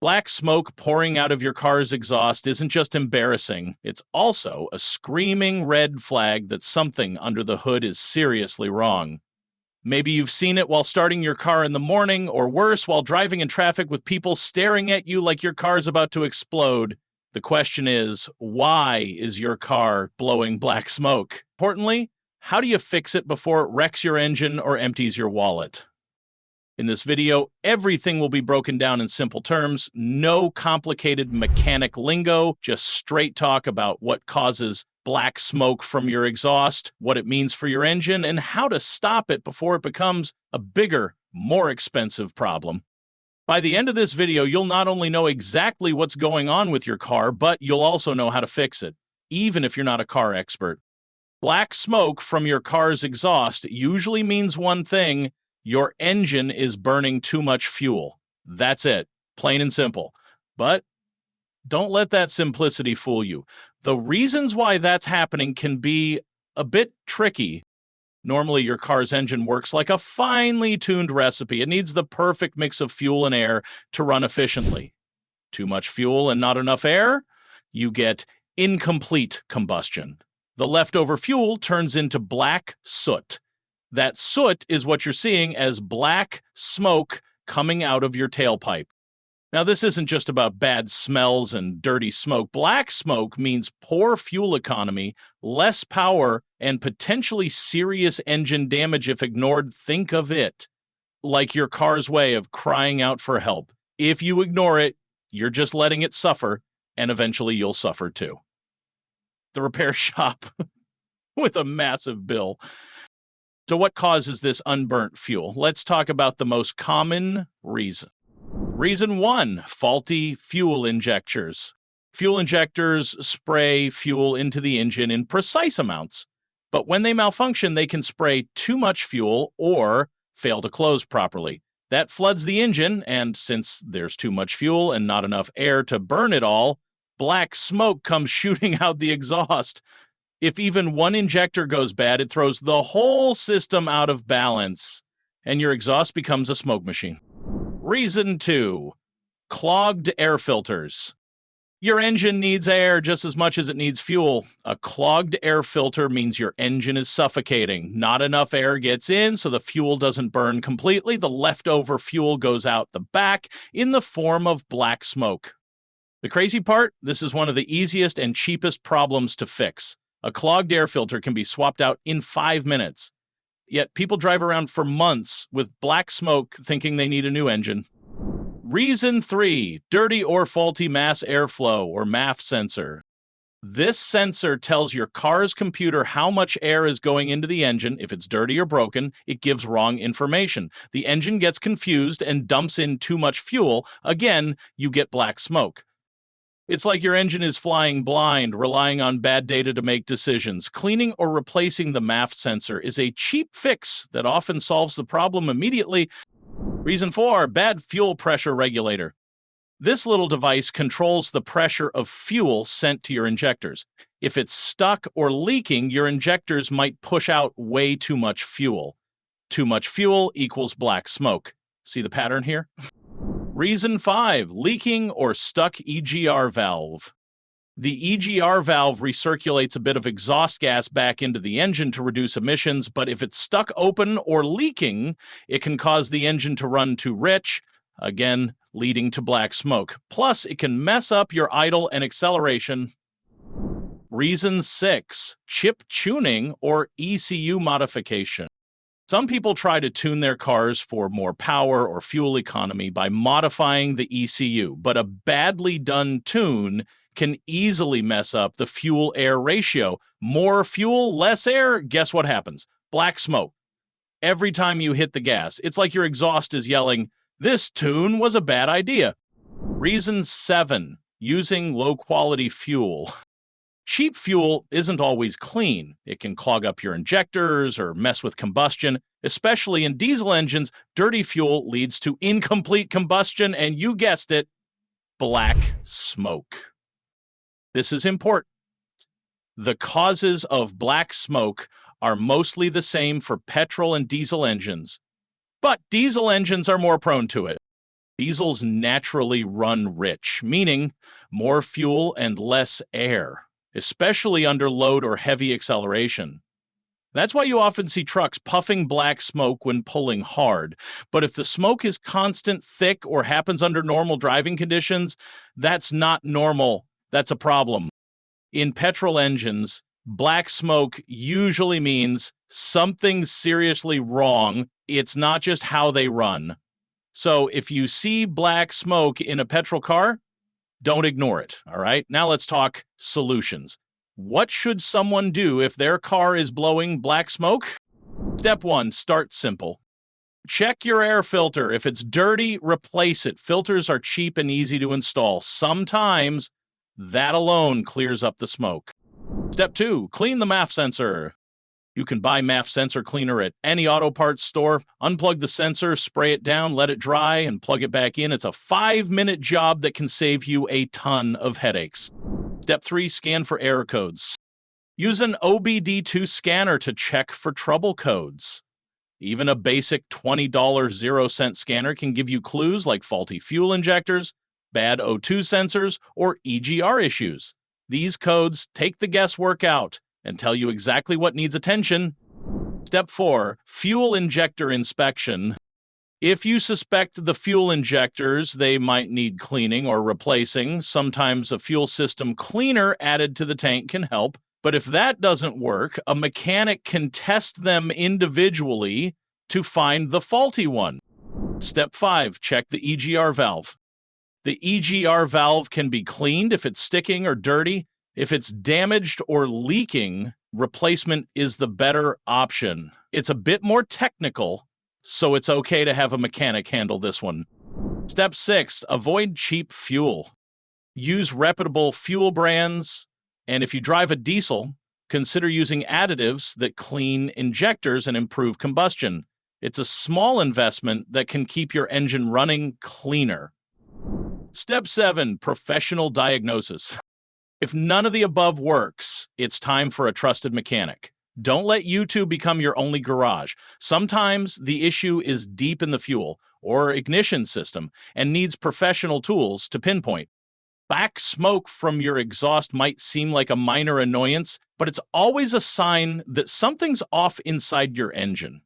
Black smoke pouring out of your car's exhaust isn't just embarrassing, it's also a screaming red flag that something under the hood is seriously wrong. Maybe you've seen it while starting your car in the morning, or worse, while driving in traffic with people staring at you like your car's about to explode. The question is, why is your car blowing black smoke? Importantly, how do you fix it before it wrecks your engine or empties your wallet? In this video, everything will be broken down in simple terms, no complicated mechanic lingo, just straight talk about what causes black smoke from your exhaust, what it means for your engine, and how to stop it before it becomes a bigger, more expensive problem. By the end of this video, you'll not only know exactly what's going on with your car, but you'll also know how to fix it, even if you're not a car expert. Black smoke from your car's exhaust usually means one thing: your engine is burning too much fuel. That's it, plain and simple. But don't let that simplicity fool you. The reasons why that's happening can be a bit tricky. Normally, your car's engine works like a finely tuned recipe. It needs the perfect mix of fuel and air to run efficiently. Too much fuel and not enough air? You get incomplete combustion. The leftover fuel turns into black soot. That soot is what you're seeing as black smoke coming out of your tailpipe. Now, this isn't just about bad smells and dirty smoke. Black smoke means poor fuel economy, less power, and potentially serious engine damage if ignored. Think of it like your car's way of crying out for help. If you ignore it, you're just letting it suffer, and eventually you'll suffer too. The repair shop with a massive bill. So what causes this unburnt fuel? Let's talk about the most common reason. Reason 1, faulty fuel injectors. Fuel injectors spray fuel into the engine in precise amounts, but when they malfunction, they can spray too much fuel or fail to close properly. That floods the engine, and since there's too much fuel and not enough air to burn it all, black smoke comes shooting out the exhaust. If even one injector goes bad, it throws the whole system out of balance, and your exhaust becomes a smoke machine. Reason 2, clogged air filters. Your engine needs air just as much as it needs fuel. A clogged air filter means your engine is suffocating. Not enough air gets in, so the fuel doesn't burn completely. The leftover fuel goes out the back in the form of black smoke. The crazy part, this is one of the easiest and cheapest problems to fix. A clogged air filter can be swapped out in 5 minutes. Yet people drive around for months with black smoke thinking they need a new engine. Reason 3, dirty or faulty mass airflow or MAF sensor. This sensor tells your car's computer how much air is going into the engine. If it's dirty or broken, it gives wrong information. The engine gets confused and dumps in too much fuel. Again, you get black smoke. It's like your engine is flying blind, relying on bad data to make decisions. Cleaning or replacing the MAF sensor is a cheap fix that often solves the problem immediately. Reason 4, bad fuel pressure regulator. This little device controls the pressure of fuel sent to your injectors. If it's stuck or leaking, your injectors might push out way too much fuel. Too much fuel equals black smoke. See the pattern here? Reason 5, leaking or stuck EGR valve. The EGR valve recirculates a bit of exhaust gas back into the engine to reduce emissions, but if it's stuck open or leaking, it can cause the engine to run too rich, again, leading to black smoke. Plus, it can mess up your idle and acceleration. Reason 6, chip tuning or ECU modification. Some people try to tune their cars for more power or fuel economy by modifying the ECU, but a badly done tune can easily mess up the fuel-air ratio. More fuel, less air, guess what happens? Black smoke. Every time you hit the gas, it's like your exhaust is yelling, "This tune was a bad idea." Reason 7, using low-quality fuel. Cheap fuel isn't always clean. It can clog up your injectors or mess with combustion. Especially in diesel engines, dirty fuel leads to incomplete combustion and, you guessed it, black smoke. This is important. The causes of black smoke are mostly the same for petrol and diesel engines, but diesel engines are more prone to it. Diesels naturally run rich, meaning more fuel and less air, especially under load or heavy acceleration. That's why you often see trucks puffing black smoke when pulling hard. But if the smoke is constant, thick, or happens under normal driving conditions, that's not normal. That's a problem. In petrol engines, black smoke usually means something's seriously wrong. It's not just how they run. So if you see black smoke in a petrol car, don't ignore it, all right? Now let's talk solutions. What should someone do if their car is blowing black smoke? Step 1, start simple. Check your air filter. If it's dirty, replace it. Filters are cheap and easy to install. Sometimes that alone clears up the smoke. Step 2, clean the MAF sensor. You can buy MAF sensor cleaner at any auto parts store. Unplug the sensor, spray it down, let it dry, and plug it back in. It's a 5-minute job that can save you a ton of headaches. Step 3, scan for error codes. Use an OBD2 scanner to check for trouble codes. Even a basic $20 0-cent scanner can give you clues like faulty fuel injectors, bad O2 sensors, or EGR issues. These codes take the guesswork out and tell you exactly what needs attention. Step 4, fuel injector inspection. If you suspect the fuel injectors, they might need cleaning or replacing. Sometimes a fuel system cleaner added to the tank can help. But if that doesn't work, a mechanic can test them individually to find the faulty one. Step 5, check the EGR valve. The EGR valve can be cleaned if it's sticking or dirty. If it's damaged or leaking, replacement is the better option. It's a bit more technical, so it's okay to have a mechanic handle this one. Step 6, avoid cheap fuel. Use reputable fuel brands, and if you drive a diesel, consider using additives that clean injectors and improve combustion. It's a small investment that can keep your engine running cleaner. Step 7, professional diagnosis. If none of the above works, it's time for a trusted mechanic. Don't let YouTube become your only garage. Sometimes the issue is deep in the fuel or ignition system and needs professional tools to pinpoint. Black smoke from your exhaust might seem like a minor annoyance, but it's always a sign that something's off inside your engine.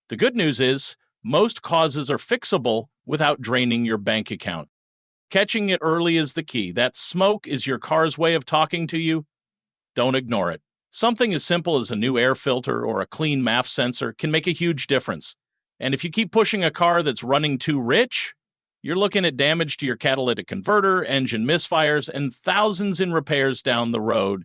The good news is, most causes are fixable without draining your bank account. Catching it early is the key. That smoke is your car's way of talking to you. Don't ignore it. Something as simple as a new air filter or a clean MAF sensor can make a huge difference. And if you keep pushing a car that's running too rich, you're looking at damage to your catalytic converter, engine misfires, and thousands in repairs down the road.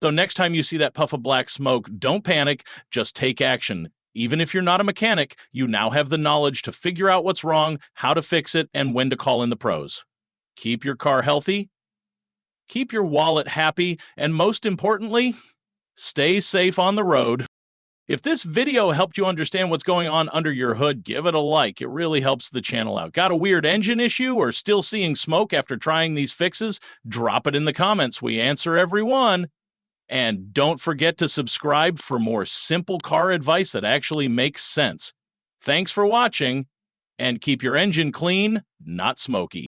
So next time you see that puff of black smoke, don't panic, just take action. Even if you're not a mechanic, you now have the knowledge to figure out what's wrong, how to fix it, and when to call in the pros. Keep your car healthy, keep your wallet happy, and most importantly, stay safe on the road. If this video helped you understand what's going on under your hood, give it a like. It really helps the channel out. Got a weird engine issue or still seeing smoke after trying these fixes? Drop it in the comments. We answer every one. And don't forget to subscribe for more simple car advice that actually makes sense. Thanks for watching, and keep your engine clean, not smoky.